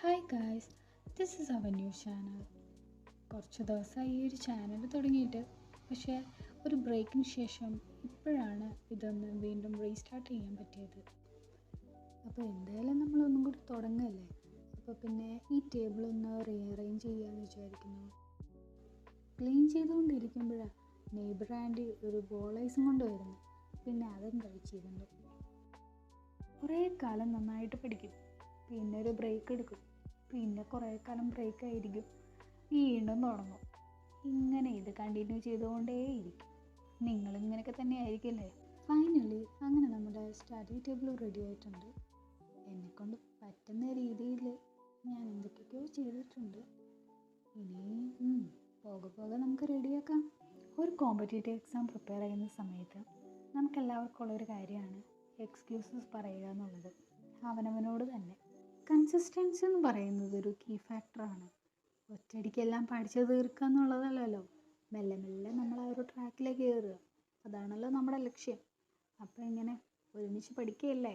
Hi guys, this is our new channel. കുറച്ച് ദിവസമായി ഈ ഒരു ചാനൽ തുടങ്ങിയിട്ട്, പക്ഷേ ഒരു ബ്രേക്കിന് ശേഷം ഇപ്പോഴാണ് ഇതൊന്ന് വീണ്ടും റീസ്റ്റാർട്ട് ചെയ്യാൻ പറ്റിയത്. അപ്പോൾ എന്തായാലും നമ്മളൊന്നും കൂടി തുടങ്ങല്ലേ. അപ്പോൾ പിന്നെ ഈ ടേബിൾ ഒന്ന് റീഅറേഞ്ച് ചെയ്യാമെന്ന് വിചാരിക്കുന്നു. ക്ലീൻ ചെയ്തുകൊണ്ടിരിക്കുമ്പോഴാണ് നെയ്ബർ ആൻറ്റി ഒരു ബോൾ ഐസും കൊണ്ടുവരുന്നു. പിന്നെ അതും കഴിച്ചിരുന്നു. കുറേ കാലം നന്നായിട്ട് പഠിക്കും, പിന്നെ ഒരു ബ്രേക്ക് എടുക്കും, പിന്നെ കുറേ കാലം ബ്രേക്ക് ആയിരിക്കും, വീണ്ടും തുടങ്ങും. ഇങ്ങനെ ഇത് കണ്ടിന്യൂ ചെയ്തുകൊണ്ടേയിരിക്കും. നിങ്ങളിങ്ങനെയൊക്കെ തന്നെ ആയിരിക്കില്ലേ? ഫൈനലി അങ്ങനെ നമ്മുടെ സ്റ്റഡി ടേബിൾ റെഡി ആയിട്ടുണ്ട്. എന്നെക്കൊണ്ട് പറ്റുന്ന രീതിയിൽ ഞാൻ എന്തൊക്കെയൊക്കെയോ ചെയ്തിട്ടുണ്ട്. ഇനി പോകെ പോകെ നമുക്ക് റെഡിയാക്കാം. ഒരു കോമ്പറ്റേറ്റീവ് എക്സാം പ്രിപ്പയർ ചെയ്യുന്ന സമയത്ത് നമുക്കെല്ലാവർക്കും ഉള്ളൊരു കാര്യമാണ് എക്സ്ക്യൂസസ് പറയുക എന്നുള്ളത്. അവനവനോട് തന്നെ. കൺസിസ്റ്റൻസി എന്ന് പറയുന്നത് ഒരു കീ ഫാക്ടറാണ്. ഒറ്റയടിക്കെല്ലാം പഠിച്ചു തീർക്കുക എന്നുള്ളതല്ലല്ലോ. മെല്ലെ മെല്ലെ നമ്മൾ ആ ഒരു ട്രാക്കിലേക്ക് കയറുക, അതാണല്ലോ നമ്മുടെ ലക്ഷ്യം. അപ്പോൾ ഇങ്ങനെ ഒരുമിച്ച് പഠിക്കുകയല്ലേ,